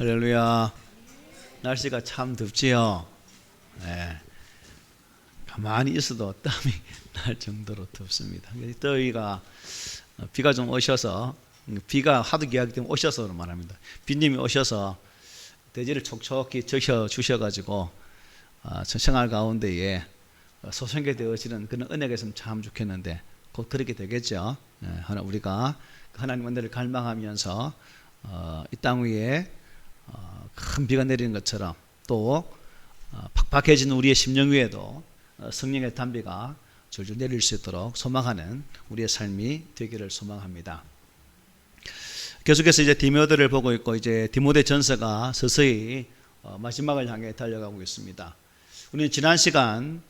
할렐루야. 날씨가 참 덥지요. 네. 가만히 있어도 땀이 날 정도로 덥습니다. 더위가 비가 좀 오셔서, 비가 하도 귀하기 때문에 오셔서 말합니다. 비님이 오셔서 대지를 촉촉히 적셔 주셔가지고 생활 가운데에 소생게 되어지는 그런 은혜가 있으면 참 좋겠는데 곧 그렇게 되겠죠. 우리가 하나님 은혜를 갈망하면서 이 땅 위에 큰 비가 내리는 것처럼 또 팍팍해진 우리의 심령 위에도 성령의 담비가 줄줄 내릴 수 있도록 소망하는 우리의 삶이 되기를 소망합니다. 계속해서 이제 디모데를 보고 있고, 이제 디모데 전서가 서서히 마지막을 향해 달려가고 있습니다. 우리는 지난 시간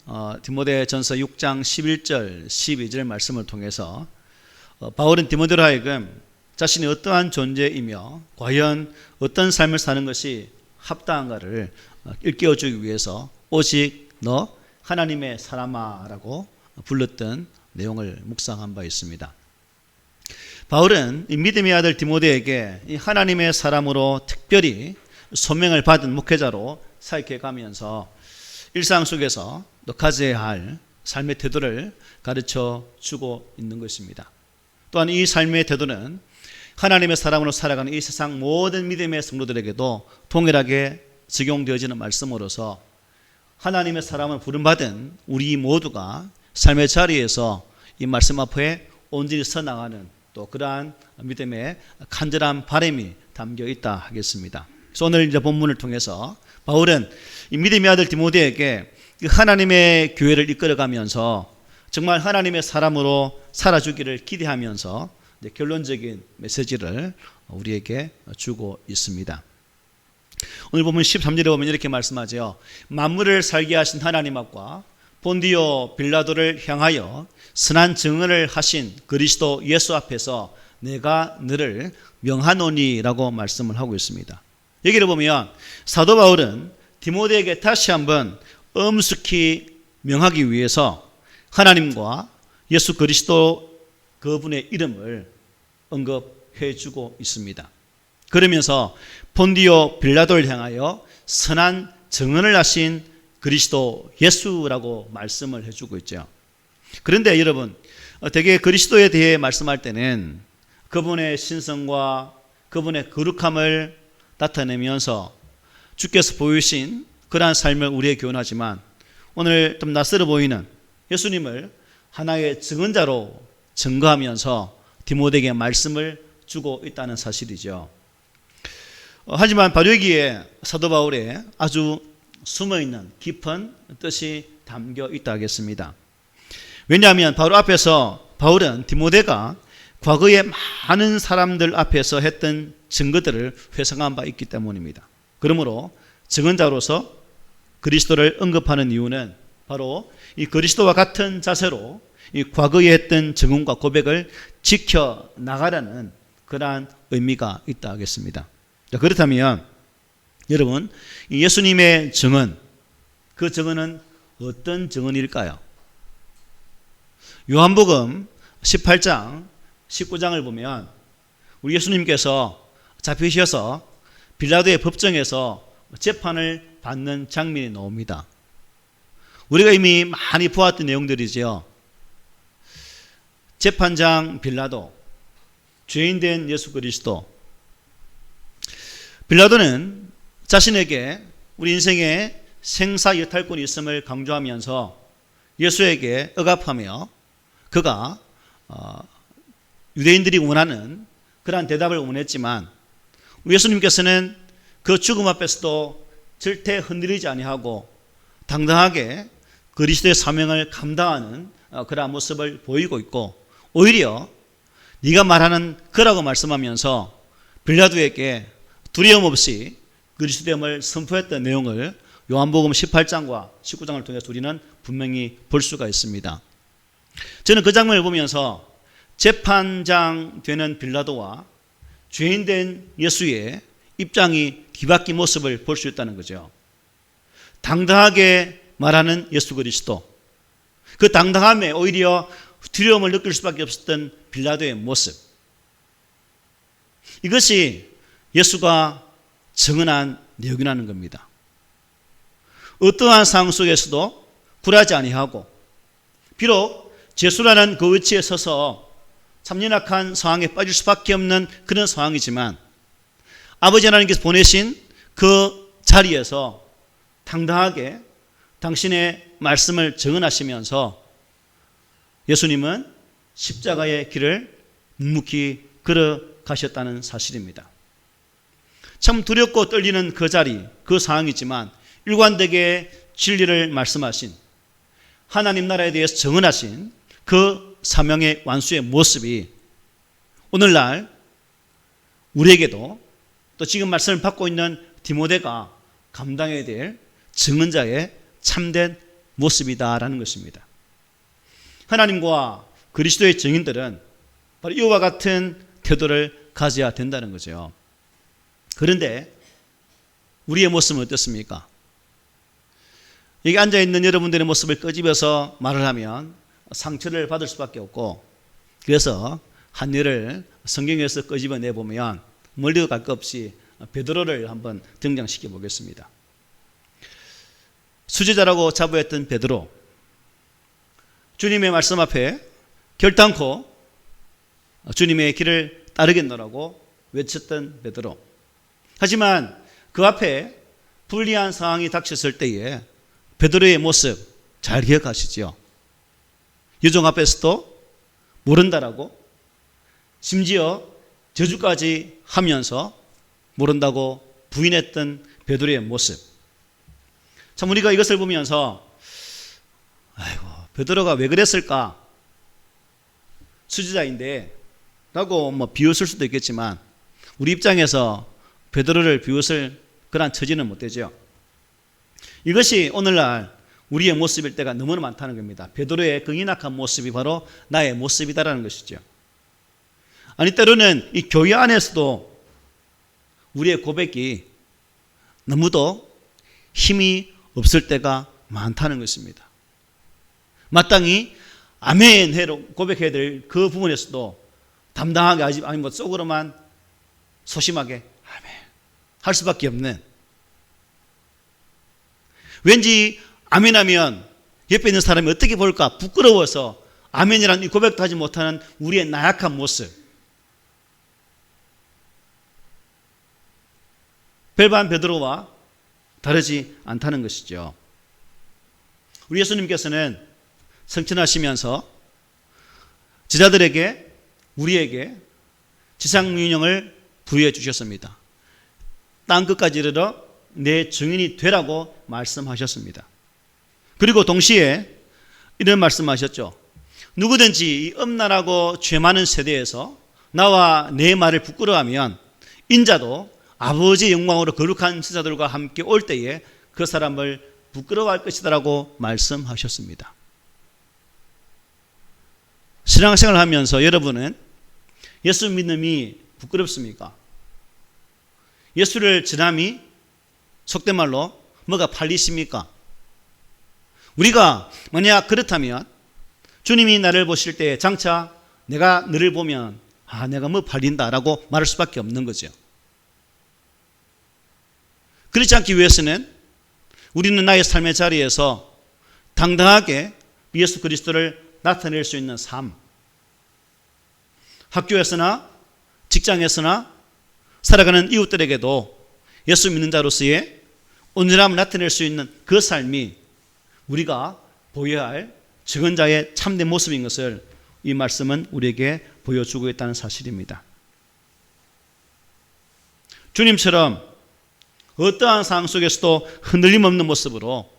디모데 전서 6장 11절 12절 말씀을 통해서 바울은 디모데로 하여금 자신이 어떠한 존재이며 과연 어떤 삶을 사는 것이 합당한가를 일깨워주기 위해서 오직 너 하나님의 사람아 라고 불렀던 내용을 묵상한 바 있습니다. 바울은 이 믿음의 아들 디모데에게 이 하나님의 사람으로 특별히 소명을 받은 목회자로 사역해 가면서 일상 속에서 또 가져야 할 삶의 태도를 가르쳐 주고 있는 것입니다. 또한 이 삶의 태도는 하나님의 사람으로 살아가는 이 세상 모든 믿음의 성도들에게도 동일하게 적용되어지는 말씀으로서 하나님의 사람을 부름받은 우리 모두가 삶의 자리에서 이 말씀 앞에 온전히 서나가는 또 그러한 믿음의 간절한 바람이 담겨 있다 하겠습니다. 그래서 오늘 이제 본문을 통해서 바울은 이 믿음의 아들 디모데에게 하나님의 교회를 이끌어가면서 정말 하나님의 사람으로 살아주기를 기대하면서 결론적인 메시지를 우리에게 주고 있습니다. 오늘 보면 13절에 보면 이렇게 말씀하죠. 만물을 살게 하신 하나님 앞과 본디오 빌라도를 향하여 선한 증언을 하신 그리스도 예수 앞에서 내가 너를 명하노니라고 말씀을 하고 있습니다. 여기를 보면 사도 바울은 디모데에게 다시 한번 엄숙히 명하기 위해서 하나님과 예수 그리스도 그분의 이름을 언급해 주고 있습니다. 그러면서 본디오 빌라도를 향하여 선한 증언을 하신 그리스도 예수라고 말씀을 해주고 있죠. 그런데 여러분, 되게 그리스도에 대해 말씀할 때는 그분의 신성과 그분의 거룩함을 나타내면서 주께서 보이신 그러한 삶을 우리에게 교훈하지만 오늘 좀 낯설어 보이는 예수님을 하나의 증언자로 증거하면서 디모데에게 말씀을 주고 있다는 사실이죠. 하지만 바로 여기에 사도 바울의 아주 숨어있는 깊은 뜻이 담겨 있다 하겠습니다. 왜냐하면 바로 앞에서 바울은 디모데가 과거에 많은 사람들 앞에서 했던 증거들을 회상한 바 있기 때문입니다. 그러므로 증언자로서 그리스도를 언급하는 이유는 바로 이 그리스도와 같은 자세로 이 과거에 했던 증언과 고백을 지켜나가라는 그러한 의미가 있다 하겠습니다. 자, 그렇다면 여러분, 이 예수님의 증언, 그 증언은 어떤 증언일까요? 요한복음 18장 19장을 보면 우리 예수님께서 잡히셔서 빌라도의 법정에서 재판을 받는 장면이 나옵니다. 우리가 이미 많이 보았던 내용들이죠. 재판장 빌라도, 죄인된 예수 그리스도. 빌라도는 자신에게 우리 인생에 생사여탈권이 있음을 강조하면서 예수에게 억압하며 그가 유대인들이 원하는 그러한 대답을 원했지만 예수님께서는 그 죽음 앞에서도 절대 흔들리지 아니하고 당당하게 그리스도의 사명을 감당하는 그러한 모습을 보이고 있고, 오히려 네가 말하는 그라고 말씀하면서 빌라도에게 두려움 없이 그리스도됨을 선포했던 내용을 요한복음 18장과 19장을 통해서 우리는 분명히 볼 수가 있습니다. 저는 그 장면을 보면서 재판장 되는 빌라도와 죄인된 예수의 입장이 뒤바뀐 모습을 볼 수 있다는 거죠. 당당하게 말하는 예수 그리스도, 그 당당함에 오히려 두려움을 느낄 수밖에 없었던 빌라도의 모습, 이것이 예수가 정언한 내용이라는 겁니다. 어떠한 상황 속에서도 굴하지 아니하고 비록 죄수라는 그 위치에 서서 참 연약한 상황에 빠질 수밖에 없는 그런 상황이지만 아버지 하나님께서 보내신 그 자리에서 당당하게 당신의 말씀을 정언하시면서 예수님은 십자가의 길을 묵묵히 걸어가셨다는 사실입니다. 참 두렵고 떨리는 그 자리, 그 상황이지만 일관되게 진리를 말씀하신 하나님 나라에 대해서 정언하신 그 사명의 완수의 모습이 오늘날 우리에게도 또 지금 말씀을 받고 있는 디모데가 감당해야 될 증언자의 참된 모습이다라는 것입니다. 하나님과 그리스도의 증인들은 바로 이와 같은 태도를 가져야 된다는 거죠. 그런데 우리의 모습은 어떻습니까? 여기 앉아있는 여러분들의 모습을 끄집어서 말을 하면 상처를 받을 수밖에 없고, 그래서 한 예를 성경에서 끄집어내보면 멀리도 갈 것 없이 베드로를 한번 등장시켜 보겠습니다. 수제자라고 자부했던 베드로, 주님의 말씀 앞에 결단코 주님의 길을 따르겠노라고 외쳤던 베드로. 하지만 그 앞에 불리한 상황이 닥쳤을 때에 베드로의 모습 잘 기억하시죠? 유종 앞에서도 모른다라고, 심지어 저주까지 하면서 모른다고 부인했던 베드로의 모습. 참 우리가 이것을 보면서 아이고 베드로가 왜 그랬을까? 수지자인데 라고 비웃을 수도 있겠지만 우리 입장에서 베드로를 비웃을 그런 처지는 못 되죠. 이것이 오늘날 우리의 모습일 때가 너무나 많다는 겁니다. 베드로의 그 인악한 모습이 바로 나의 모습이다라는 것이죠. 아니 때로는 이 교회 안에서도 우리의 고백이 너무도 힘이 없을 때가 많다는 것입니다. 마땅히 아멘 해로 고백해야 될 그 부분에서도 담당하게 하지 아니면 속으로만 소심하게 아멘 할 수밖에 없는, 왠지 아멘하면 옆에 있는 사람이 어떻게 볼까 부끄러워서 아멘이라는 이 고백도 하지 못하는 우리의 나약한 모습. 별반 베드로와 다르지 않다는 것이죠. 우리 예수님께서는 성천하시면서 제자들에게, 우리에게 지상명령을 부여해 주셨습니다. 땅끝까지 이르러 내 증인이 되라고 말씀하셨습니다. 그리고 동시에 이런 말씀하셨죠. 누구든지 이 엄란하고 죄 많은 세대에서 나와 내 말을 부끄러워하면 인자도 아버지의 영광으로 거룩한 제자들과 함께 올 때에 그 사람을 부끄러워할 것이다라고 말씀하셨습니다. 신앙생활을 하면서 여러분은 예수 믿음이 부끄럽습니까? 예수를 지남이 속된 말로 뭐가 팔리십니까? 우리가 만약 그렇다면 주님이 나를 보실 때 장차 내가 너를 보면 내가 뭐 팔린다라고 말할 수밖에 없는 거죠. 그렇지 않기 위해서는 우리는 나의 삶의 자리에서 당당하게 예수 그리스도를 나타낼 수 있는 삶, 학교에서나 직장에서나 살아가는 이웃들에게도 예수 믿는 자로서의 온전함을 나타낼 수 있는 그 삶이 우리가 보여야 할 증언자의 참된 모습인 것을 이 말씀은 우리에게 보여주고 있다는 사실입니다. 주님처럼 어떠한 상황 속에서도 흔들림 없는 모습으로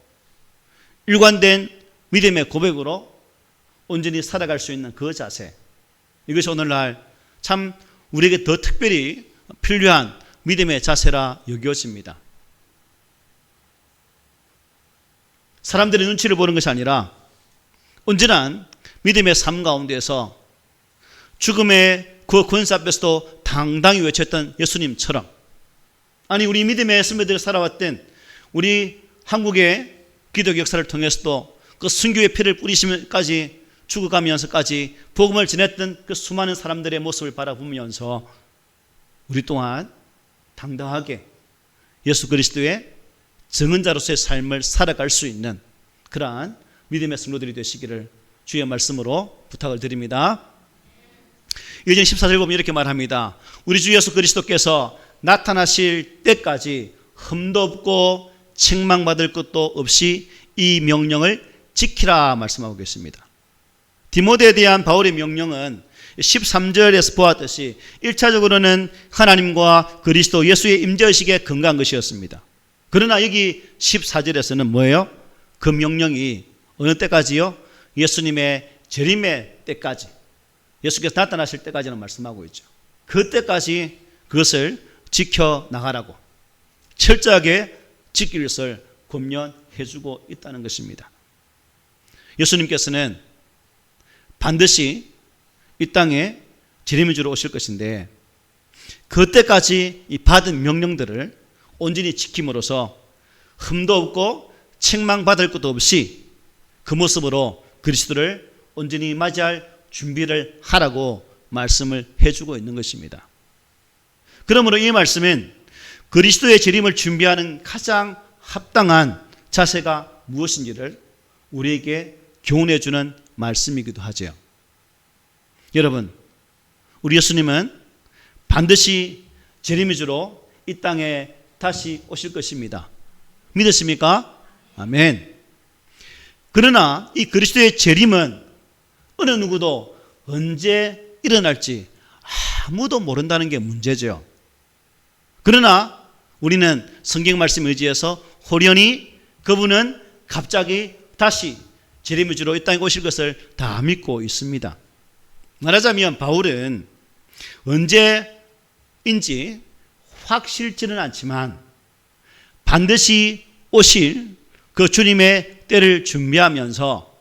일관된 믿음의 고백으로 온전히 살아갈 수 있는 그 자세, 이것이 오늘날 참 우리에게 더 특별히 필요한 믿음의 자세라 여겨집니다. 사람들의 눈치를 보는 것이 아니라 온전한 믿음의 삶 가운데에서 죽음의 그 권세 앞에서도 당당히 외쳤던 예수님처럼, 아니 우리 믿음의 선배들이 살아왔던 우리 한국의 기독 역사를 통해서도 그 순교의 피를 뿌리시면까지 죽어가면서까지 복음을 전했던 그 수많은 사람들의 모습을 바라보면서 우리 또한 당당하게 예수 그리스도의 증언자로서의 삶을 살아갈 수 있는 그러한 믿음의 성도들이 되시기를 주의 말씀으로 부탁을 드립니다. 1장 14절 보면 이렇게 말합니다. 우리 주 예수 그리스도께서 나타나실 때까지 흠도 없고 책망받을 것도 없이 이 명령을 지키라 말씀하고 계십니다. 디모데에 대한 바울의 명령은 13절에서 보았듯이 1차적으로는 하나님과 그리스도 예수의 임재의식에 근거한 것이었습니다. 그러나 여기 14절에서는 뭐예요? 그 명령이 어느 때까지요? 예수님의 재림의 때까지, 예수께서 나타나실 때까지는 말씀하고 있죠. 그때까지 그것을 지켜나가라고 철저하게 지킬 것을 권면해주고 있다는 것입니다. 예수님께서는 반드시 이 땅에 재림을 주러 오실 것인데 그때까지 이 받은 명령들을 온전히 지킴으로써 흠도 없고 책망받을 것도 없이 그 모습으로 그리스도를 온전히 맞이할 준비를 하라고 말씀을 해주고 있는 것입니다. 그러므로 이 말씀은 그리스도의 재림을 준비하는 가장 합당한 자세가 무엇인지를 우리에게 교훈해 주는 말씀이기도 하죠. 여러분, 우리 예수님은 반드시 재림의 주로 이 땅에 다시 오실 것입니다. 믿으십니까? 아멘. 그러나 이 그리스도의 재림은 어느 누구도 언제 일어날지 아무도 모른다는 게 문제죠. 그러나 우리는 성경 말씀 의지해서 호련히 그분은 갑자기 다시 재림의 주로 이 땅에 오실 것을 다 믿고 있습니다. 말하자면 바울은 언제인지 확실치는 않지만 반드시 오실 그 주님의 때를 준비하면서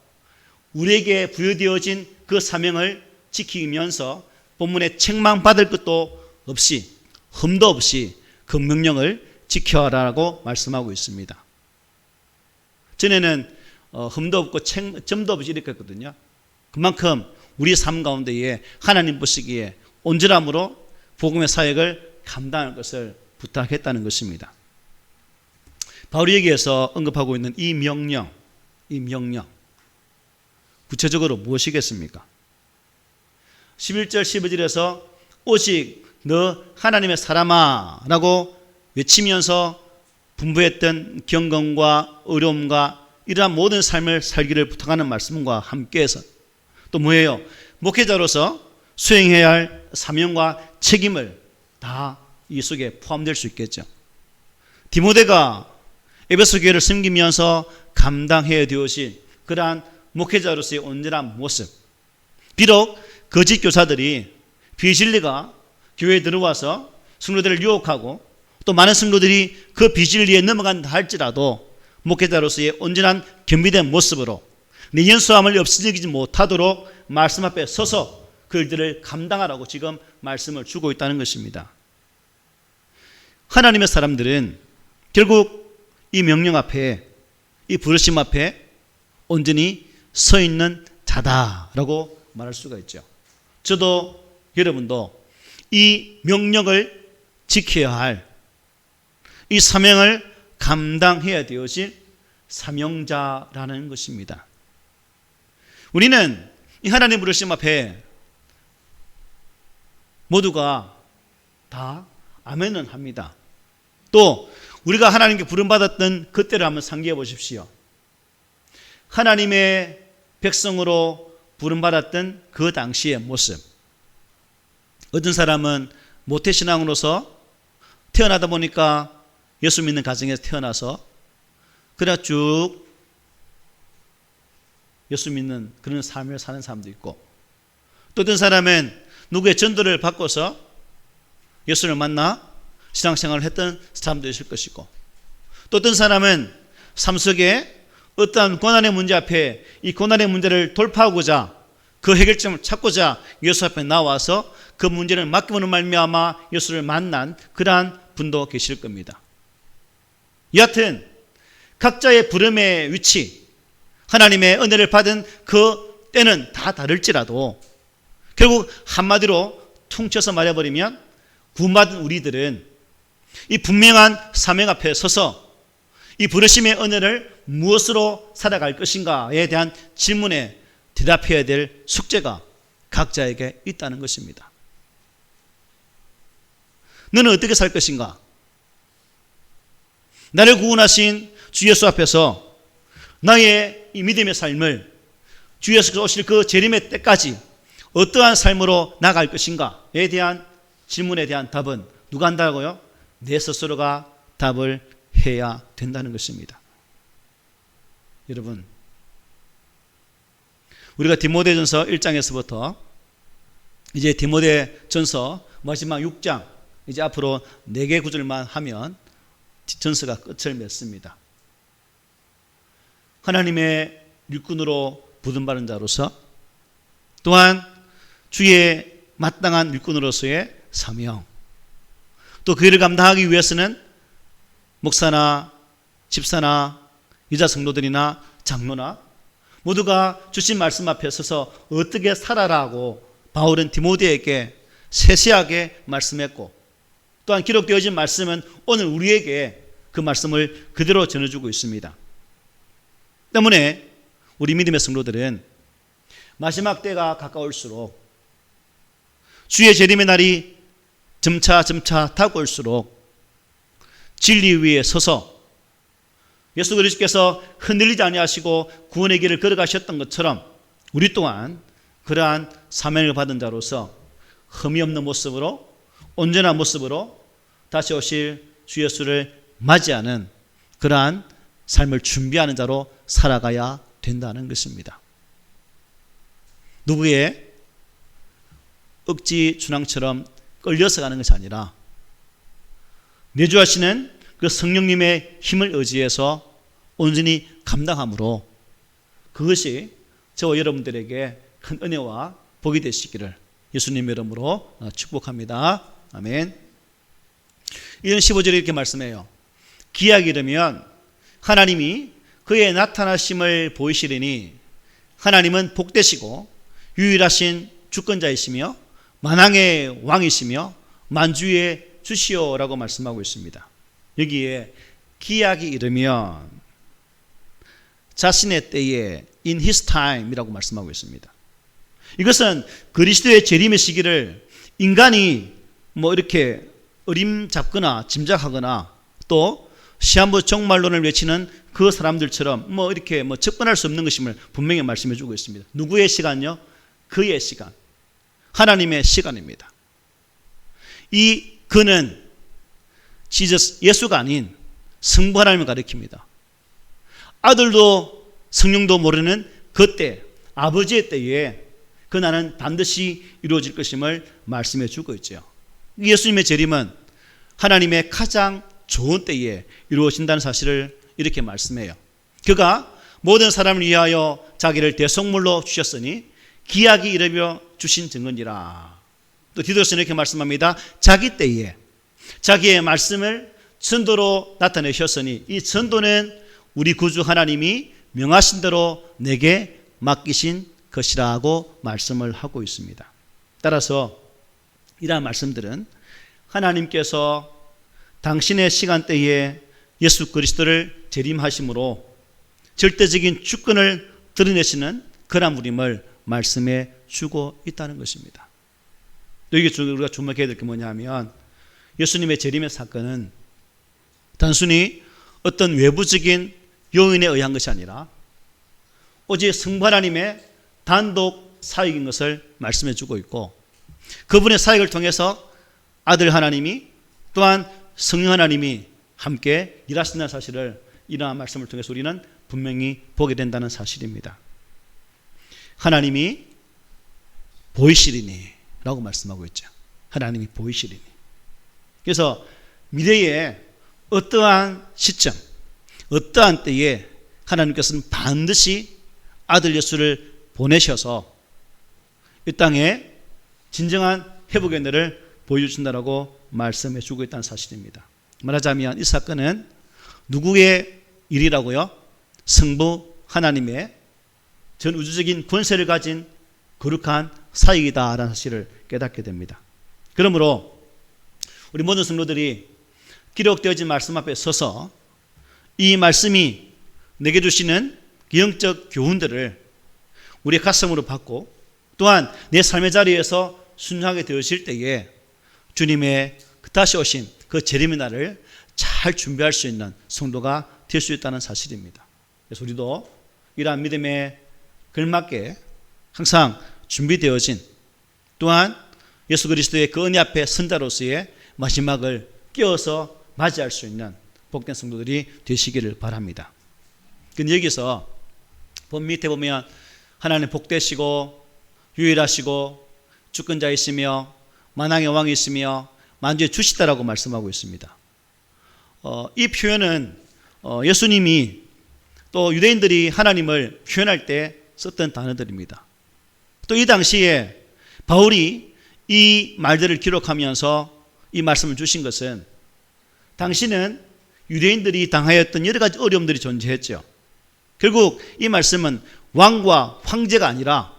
우리에게 부여되어진 그 사명을 지키면서 본문에 책망받을 것도 없이 흠도 없이 그 명령을 지켜라라고 말씀하고 있습니다. 전에는 흠도 없고 점도 없이 이렇게 했거든요. 그만큼 우리 삶 가운데에 하나님 보시기에 온전함으로 복음의 사역을 감당할 것을 부탁했다는 것입니다. 바울이 여기에서 언급하고 있는 이 명령 구체적으로 무엇이겠습니까? 11절 12절에서 오직 너 하나님의 사람아 라고 외치면서 분부했던 경건과 어려움과 이러한 모든 삶을 살기를 부탁하는 말씀과 함께해서 또 뭐예요? 목회자로서 수행해야 할 사명과 책임을 다 이 속에 포함될 수 있겠죠. 디모데가 에베소 교회를 섬기면서 감당해야 되어질 그러한 목회자로서의 온전한 모습, 비록 거짓 교사들이 비진리가 교회에 들어와서 성도들을 유혹하고 또 많은 성도들이 그 비진리에 넘어간다 할지라도 목회자로서의 온전한 겸비된 모습으로 내 연수함을 없어지지 못하도록 말씀 앞에 서서 그 일들을 감당하라고 지금 말씀을 주고 있다는 것입니다. 하나님의 사람들은 결국 이 명령 앞에, 이 부르심 앞에 온전히 서 있는 자다라고 말할 수가 있죠. 저도 여러분도 이 명령을 지켜야 할, 이 사명을 감당해야 되어질 사명자라는 것입니다. 우리는 이 하나님 부르심 앞에 모두가 다 아멘은 합니다. 또 우리가 하나님께 부름받았던 그때를 한번 상기해 보십시오. 하나님의 백성으로 부름받았던 그 당시의 모습. 어떤 사람은 모태신앙으로서 태어나다 보니까 예수 믿는 가정에서 태어나서 그래 쭉 예수 믿는 그런 삶을 사는 사람도 있고, 또 어떤 사람은 누구의 전도를 받고서 예수를 만나 신앙생활을 했던 사람도 있을 것이고, 또 어떤 사람은 삶 속에 어떠한 고난의 문제 앞에 이 고난의 문제를 돌파하고자 그 해결점을 찾고자 예수 앞에 나와서 그 문제를 맡기는 말미암아 예수를 만난 그러한 분도 계실 겁니다. 여하튼 각자의 부름의 위치, 하나님의 은혜를 받은 그 때는 다 다를지라도 결국 한마디로 퉁쳐서 말해버리면 구원받은 우리들은 이 분명한 사명 앞에 서서 이 부르심의 은혜를 무엇으로 살아갈 것인가에 대한 질문에 대답해야 될 숙제가 각자에게 있다는 것입니다. 너는 어떻게 살 것인가? 나를 구원하신 주 예수 앞에서 나의 이 믿음의 삶을 주 예수께서 오실 그 재림의 때까지 어떠한 삶으로 나갈 것인가에 대한 질문에 대한 답은 누가 한다고요? 내 스스로가 답을 해야 된다는 것입니다. 여러분, 우리가 디모데전서 1장에서부터 이제 디모데전서 마지막 6장, 이제 앞으로 4개 구절만 하면 전서가 끝을 맺습니다. 하나님의 일꾼으로 부름받은 자로서, 또한 주의 마땅한 일꾼으로서의 사명, 또 그 일을 감당하기 위해서는 목사나 집사나 여자 성도들이나 장로나 모두가 주신 말씀 앞에 서서 어떻게 살아라고 바울은 디모데에게 세세하게 말씀했고, 또한 기록되어진 말씀은 오늘 우리에게 그 말씀을 그대로 전해주고 있습니다. 때문에 우리 믿음의 성도들은 마지막 때가 가까울수록, 주의 재림의 날이 점차 다가올수록 진리 위에 서서 예수 그리스도께서 흔들리지 아니하시고 구원의 길을 걸어가셨던 것처럼 우리 또한 그러한 사명을 받은 자로서 흠이 없는 모습으로, 온전한 모습으로 다시 오실 주 예수를 맞이하는 그러한 삶을 준비하는 자로 살아가야 된다는 것입니다. 누구의 억지 준항처럼 끌려서 가는 것이 아니라 내주하시는 그 성령님의 힘을 의지해서 온전히 감당함으로 그것이 저와 여러분들에게 큰 은혜와 복이 되시기를 예수님의 이름으로 축복합니다. 아멘. 이런 15절에 이렇게 말씀해요. 기약이 이르면 하나님이 그의 나타나심을 보이시리니 하나님은 복되시고 유일하신 주권자이시며 만왕의 왕이시며 만주의 주시오라고 말씀하고 있습니다. 여기에 기약이 이르면 자신의 때에 in his time이라고 말씀하고 있습니다. 이것은 그리스도의 재림의 시기를 인간이 이렇게 어림잡거나 짐작하거나 또 시한부 종말론을 외치는 그 사람들처럼 이렇게 접근할 수 없는 것임을 분명히 말씀해 주고 있습니다. 누구의 시간요? 그의 시간, 하나님의 시간입니다. 이 그는 예수가 아닌 성부 하나님을 가리킵니다. 아들도 성령도 모르는 그때, 아버지의 때에 그 날은 반드시 이루어질 것임을 말씀해 주고 있죠. 예수님의 재림은 하나님의 가장 좋은 때에 이루어진다는 사실을 이렇게 말씀해요. 그가 모든 사람을 위하여 자기를 대속물로 주셨으니 기약이 이르며 주신 증언이라. 또 디도서는 이렇게 말씀합니다. 자기 때에 자기의 말씀을 전도로 나타내셨으니 이 전도는 우리 구주 하나님이 명하신 대로 내게 맡기신 것이라고 말씀을 하고 있습니다. 따라서 이러한 말씀들은 하나님께서 당신의 시간대에 예수 그리스도를 재림하심으로 절대적인 주권을 드러내시는 그런 우림을 말씀해 주고 있다는 것입니다. 여기 우리가 주목해야 될 게 뭐냐면 예수님의 재림의 사건은 단순히 어떤 외부적인 요인에 의한 것이 아니라 오직 성부 하나님의 단독 사역인 것을 말씀해 주고 있고, 그분의 사역을 통해서 아들 하나님이 또한 성령 하나님이 함께 일하신다는 사실을 이러한 말씀을 통해서 우리는 분명히 보게 된다는 사실입니다. 하나님이 보이시리니 라고 말씀하고 있죠. 하나님이 보이시리니. 그래서 미래에 어떠한 시점, 어떠한 때에 하나님께서는 반드시 아들 예수를 보내셔서 이 땅에 진정한 회복의 날을 보여주신다라고 말씀해 주고 있다는 사실입니다. 말하자면 이 사건은 누구의 일이라고요? 성부 하나님의 전 우주적인 권세를 가진 거룩한 사역이다라는 사실을 깨닫게 됩니다. 그러므로 우리 모든 성도들이 기록되어진 말씀 앞에 서서 이 말씀이 내게 주시는 영적 교훈들을 우리의 가슴으로 받고 또한 내 삶의 자리에서 순종하게 되어질 때에 주님의 다시 오신 그 재림의 날을 잘 준비할 수 있는 성도가 될 수 있다는 사실입니다. 그래서 우리도 이러한 믿음에 걸맞게 항상 준비되어진 또한 예수 그리스도의 그 은혜 앞에 선자로서의 마지막을 끼어서 맞이할 수 있는 복된 성도들이 되시기를 바랍니다. 근데 여기서 본 밑에 보면 하나님 복되시고 유일하시고 주권자이시며 만왕의 왕이시며 만주의 주시다라고 말씀하고 있습니다. 이 표현은 예수님이 또 유대인들이 하나님을 표현할 때 썼던 단어들입니다. 또 이 당시에 바울이 이 말들을 기록하면서 이 말씀을 주신 것은 당시는 유대인들이 당하였던 여러 가지 어려움들이 존재했죠. 결국 이 말씀은 왕과 황제가 아니라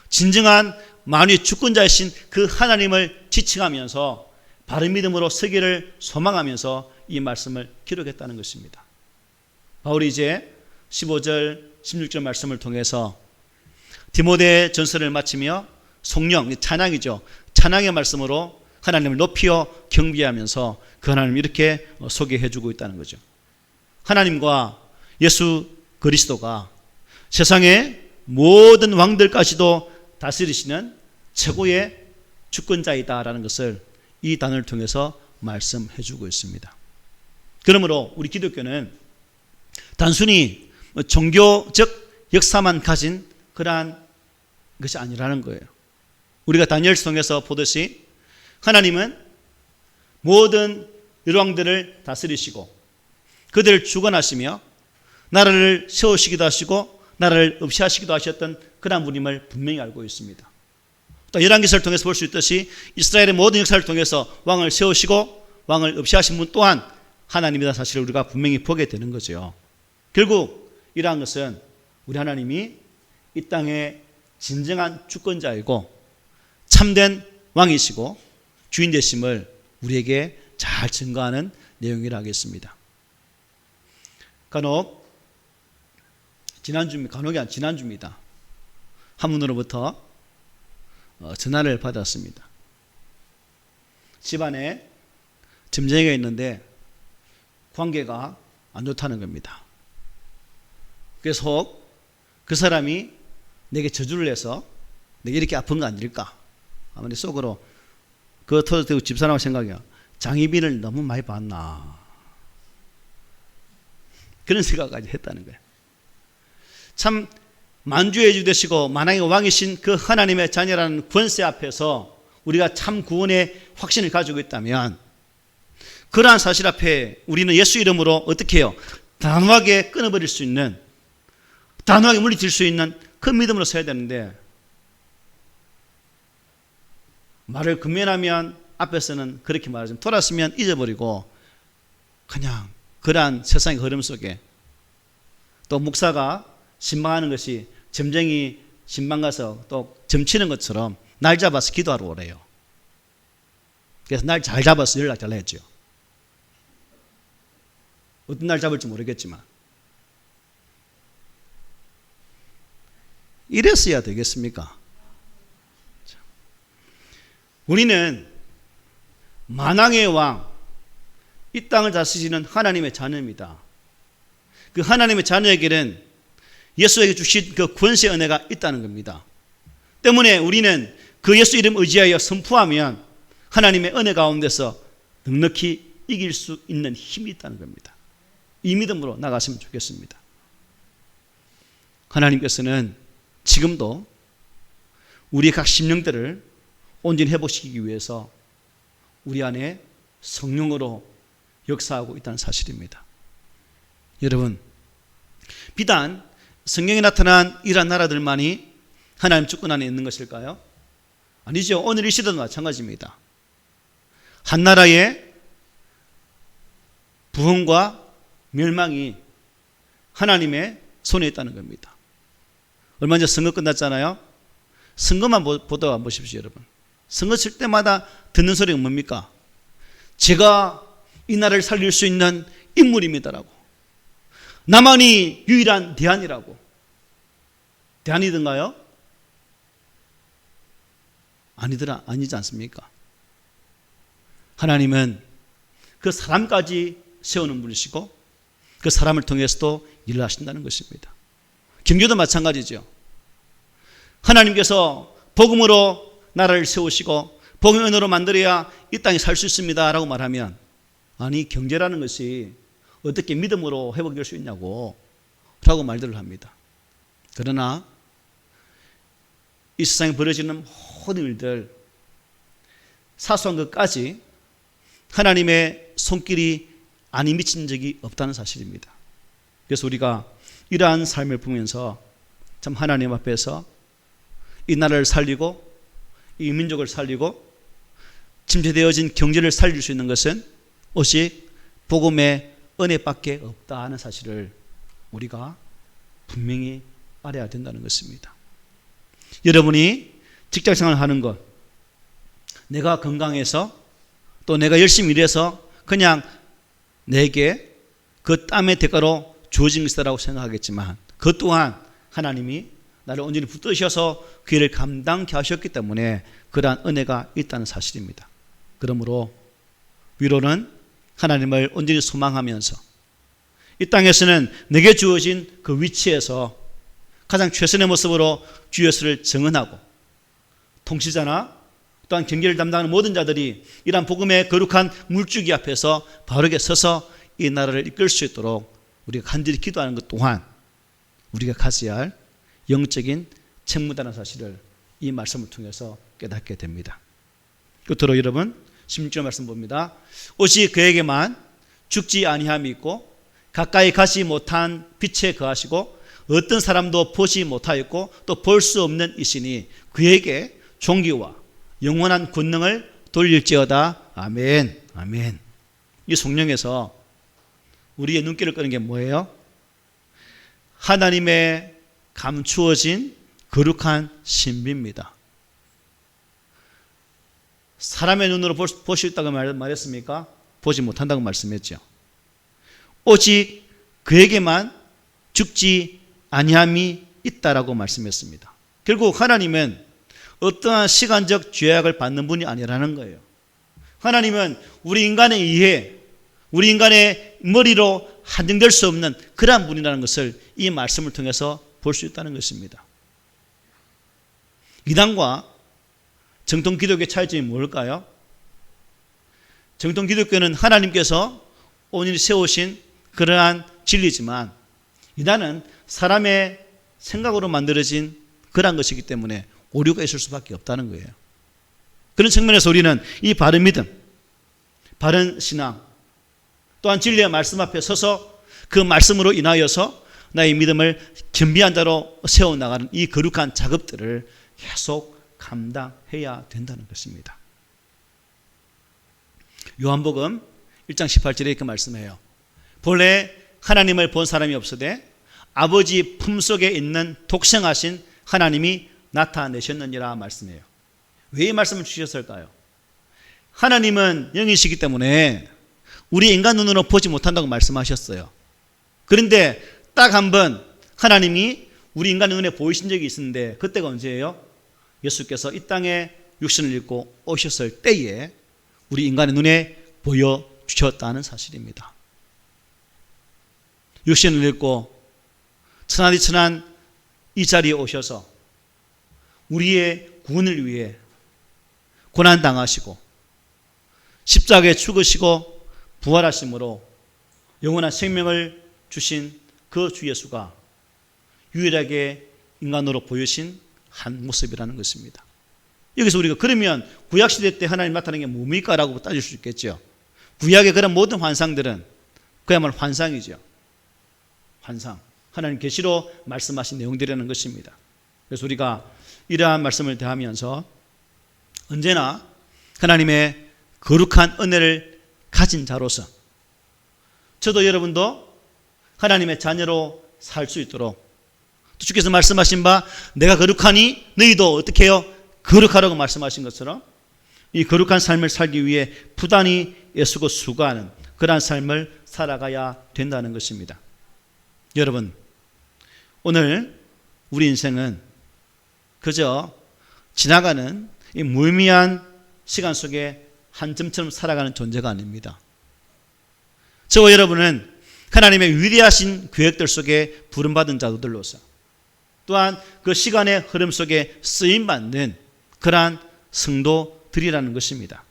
진정한 만유의 주권자이신 그 하나님을 지칭하면서 바른 믿음으로 서기를 소망하면서 이 말씀을 기록했다는 것입니다. 바울이 이제 15절, 16절 말씀을 통해서 디모데 전서를 마치며 성령, 찬양이죠. 찬양의 말씀으로 하나님을 높이어 경배하면서 그 하나님을 이렇게 소개해주고 있다는 거죠. 하나님과 예수 그리스도가 세상의 모든 왕들까지도 다스리시는 최고의 주권자이다라는 것을 이 단어를 통해서 말씀해주고 있습니다. 그러므로 우리 기독교는 단순히 종교적 역사만 가진 그러한 것이 아니라는 거예요. 우리가 다니엘서 통해서 보듯이 하나님은 모든 열왕들을 다스리시고 그들을 주관하시며 나라를 세우시기도 하시고 나라를 없이하시기도 하셨던 그러한 분임을 분명히 알고 있습니다. 또 열왕기서를 통해서 볼 수 있듯이 이스라엘의 모든 역사를 통해서 왕을 세우시고 왕을 없이하신 분 또한 하나님이라는 사실을 우리가 분명히 보게 되는 거죠. 결국 이러한 것은 우리 하나님이 이 땅의 진정한 주권자이고 참된 왕이시고 주인 되심을 우리에게 잘 증거하는 내용이라 하겠습니다. 간혹이 아니라 지난주입니다. 한 분으로부터 전화를 받았습니다. 집안에 점쟁이가 있는데 관계가 안 좋다는 겁니다. 그래서 그 사람이 내게 저주를 해서 내게 이렇게 아픈 거 아닐까? 아무리 속으로 그거 터득되고 집사람하고 생각해요. 장희빈을 너무 많이 봤나? 그런 생각까지 했다는 거예요. 참 만주의 주 되시고 만왕의 왕이신 그 하나님의 자녀라는 권세 앞에서 우리가 참 구원의 확신을 가지고 있다면 그러한 사실 앞에 우리는 예수 이름으로 어떻게 해요? 단호하게 끊어버릴 수 있는, 단호하게 물리칠 수 있는 그 믿음으로 서야 되는데 말을 근면하면 앞에서는 그렇게 말하지만 돌았으면 잊어버리고 그냥 그러한 세상의 흐름 속에 또 목사가 신방하는 것이 점쟁이 신방 가서 또 점치는 것처럼 날 잡아서 기도하러 오래요. 그래서 날 잘 잡아서 연락 잘 했죠. 어떤 날 잡을지 모르겠지만 이랬어야 되겠습니까? 우리는 만왕의 왕, 이 땅을 다스리시는 하나님의 자녀입니다. 그 하나님의 자녀에게는 예수에게 주신 그 권세 은혜가 있다는 겁니다. 때문에 우리는 그 예수 이름 의지하여 선포하면 하나님의 은혜 가운데서 넉넉히 이길 수 있는 힘이 있다는 겁니다. 이 믿음으로 나갔으면 좋겠습니다. 하나님께서는 지금도 우리의 각 심령들을 온전히 회복시키기 위해서 우리 안에 성령으로 역사하고 있다는 사실입니다. 여러분, 비단 성경에 나타난 이러한 나라들만이 하나님 주권 안에 있는 것일까요? 아니죠. 오늘 이 시대도 마찬가지입니다. 한 나라의 부흥과 멸망이 하나님의 손에 있다는 겁니다. 얼마 전에 선거 끝났잖아요. 선거만 보다가 보십시오, 여러분. 선거 칠 때마다 듣는 소리가 뭡니까? 제가 이 나라를 살릴 수 있는 인물입니다라고. 나만이 유일한 대안이라고. 대안이든가요? 아니지 않습니까? 하나님은 그 사람까지 세우는 분이시고 그 사람을 통해서도 일을 하신다는 것입니다. 경제도 마찬가지죠. 하나님께서 복음으로 나라를 세우시고 복음의 은혜로 만들어야 이 땅에 살 수 있습니다 라고 말하면, 아니 경제라는 것이 어떻게 믿음으로 회복될 수 있냐고 라고 말들을 합니다. 그러나 이 세상에 벌어지는 모든 일들, 사소한 것까지 하나님의 손길이 안이 미친 적이 없다는 사실입니다. 그래서 우리가 이러한 삶을 보면서 참 하나님 앞에서 이 나라를 살리고 이 민족을 살리고 침체되어진 경제를 살릴 수 있는 것은 오직 복음의 은혜밖에 없다는 사실을 우리가 분명히 알아야 된다는 것입니다. 여러분이 직장생활을 하는 것, 내가 건강해서 또 내가 열심히 일해서 그냥 내게 그 땀의 대가로 주어진 것이라고 생각하겠지만, 그것 또한 하나님이 나를 온전히 붙드셔서 그 일을 감당케 하셨기 때문에 그러한 은혜가 있다는 사실입니다. 그러므로 위로는 하나님을 온전히 소망하면서 이 땅에서는 내게 주어진 그 위치에서 가장 최선의 모습으로 주 예수를 증언하고, 통치자나 또한 경계를 담당하는 모든 자들이 이러한 복음의 거룩한 물주기 앞에서 바르게 서서 이 나라를 이끌 수 있도록 우리가 간절히 기도하는 것 또한 우리가 가져야 할 영적인 책무다는 사실을 이 말씀을 통해서 깨닫게 됩니다. 끝으로 여러분 16절 말씀 봅니다. 오직 그에게만 죽지 아니함이 있고 가까이 가지 못한 빛에 거하시고 어떤 사람도 보지 못하였고 또 볼 수 없는 이시니 그에게 존귀와 영원한 권능을 돌릴지어다. 아멘. 아멘. 이 성령에서 우리의 눈길을 끄는 게 뭐예요? 하나님의 감추어진 거룩한 신비입니다. 사람의 눈으로 볼 수 있다고 말했습니까? 보지 못한다고 말씀했죠. 오직 그에게만 죽지 아니함이 있다라고 말씀했습니다. 결국 하나님은 어떠한 시간적 죄악을 받는 분이 아니라는 거예요. 하나님은 우리 인간에 의해 우리 인간의 머리로 한정될 수 없는 그러한 분이라는 것을 이 말씀을 통해서 볼 수 있다는 것입니다. 이단과 정통 기독교의 차이점이 뭘까요? 정통 기독교는 하나님께서 온전히 세우신 그러한 진리지만 이단은 사람의 생각으로 만들어진 그러한 것이기 때문에 오류가 있을 수밖에 없다는 거예요. 그런 측면에서 우리는 이 바른 믿음, 바른 신앙, 또한 진리의 말씀 앞에 서서 그 말씀으로 인하여서 나의 믿음을 겸비한 자로 세워나가는 이 거룩한 작업들을 계속 감당해야 된다는 것입니다. 요한복음 1장 18절에 이렇게 말씀해요. 본래 하나님을 본 사람이 없으되 아버지 품속에 있는 독생하신 하나님이 나타내셨느니라 말씀해요. 왜 이 말씀을 주셨을까요? 하나님은 영이시기 때문에 우리 인간 눈으로 보지 못한다고 말씀하셨어요. 그런데 딱 한 번 하나님이 우리 인간 눈에 보이신 적이 있었는데 그때가 언제예요? 예수께서 이 땅에 육신을 입고 오셨을 때에 우리 인간의 눈에 보여주셨다는 사실입니다. 육신을 입고 천하디천한 이 자리에 오셔서 우리의 구원을 위해 고난당하시고 십자가에 죽으시고 부활하심으로 영원한 생명을 주신 그 주 예수가 유일하게 인간으로 보여신 한 모습이라는 것입니다. 여기서 우리가 그러면 구약시대 때 하나님 나타난 게 뭡니까? 라고 따질 수 있겠죠. 구약의 그런 모든 환상들은 그야말로 환상이죠. 환상. 하나님 계시로 말씀하신 내용들이라는 것입니다. 그래서 우리가 이러한 말씀을 대하면서 언제나 하나님의 거룩한 은혜를 가진 자로서 저도 여러분도 하나님의 자녀로 살 수 있도록 또 주께서 말씀하신 바 내가 거룩하니 너희도 어떻게 해요? 거룩하라고 말씀하신 것처럼 이 거룩한 삶을 살기 위해 부단히 애쓰고 수고하는 그러한 삶을 살아가야 된다는 것입니다. 여러분, 오늘 우리 인생은 그저 지나가는 이 무의미한 시간 속에 한 점처럼 살아가는 존재가 아닙니다. 저와 여러분은 하나님의 위대하신 계획들 속에 부름받은 자들로서 또한 그 시간의 흐름 속에 쓰임받는 그러한 성도들이라는 것입니다.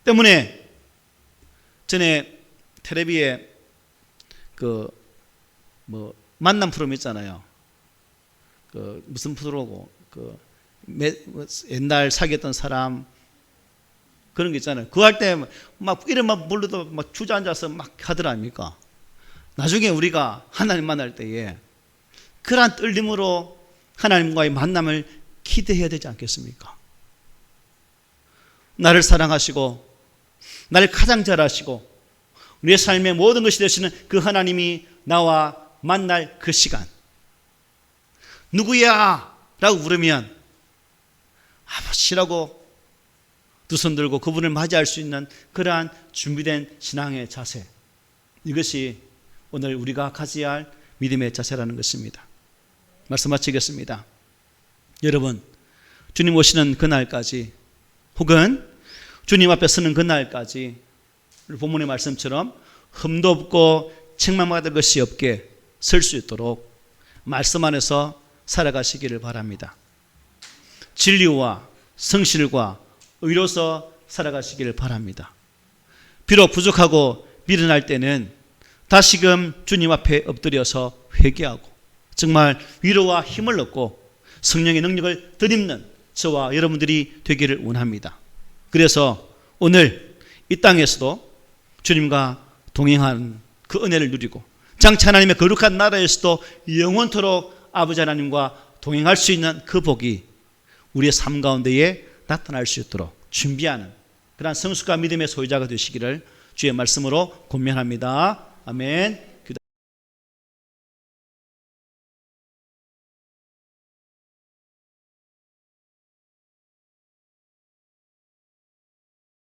때문에 전에 텔레비에 만남 프로그램 있잖아요. 무슨 프로고 옛날 사귀었던 사람 그런 게 있잖아요. 그거 할 때 막 이름만 불러도 막 주저앉아서 막 하더라 아닙니까? 나중에 우리가 하나님 만날 때에 그러한 떨림으로 하나님과의 만남을 기대해야 되지 않겠습니까? 나를 사랑하시고 나를 가장 잘 아시고 우리의 삶의 모든 것이 되시는 그 하나님이 나와 만날 그 시간, 누구야? 라고 부르면 아버지라고 두 손 들고 그분을 맞이할 수 있는 그러한 준비된 신앙의 자세, 이것이 오늘 우리가 가져야 할 믿음의 자세라는 것입니다. 말씀 마치겠습니다. 여러분, 주님 오시는 그날까지 혹은 주님 앞에 서는 그날까지 본문의 말씀처럼 흠도 없고 책망받을 것이 없게 설 수 있도록 말씀 안에서 살아가시기를 바랍니다. 진리와 성실과 의로서 살아가시기를 바랍니다. 비록 부족하고 미련할 때는 다시금 주님 앞에 엎드려서 회개하고 정말 위로와 힘을 얻고 성령의 능력을 덧입는 저와 여러분들이 되기를 원합니다. 그래서 오늘 이 땅에서도 주님과 동행하는 그 은혜를 누리고 장차 하나님의 거룩한 나라에서도 영원토록 아버지 하나님과 동행할 수 있는 그 복이 우리의 삶 가운데에 나타날 수 있도록 준비하는 그러한 성숙과 믿음의 소유자가 되시기를 주의 말씀으로 권면합니다. 아멘.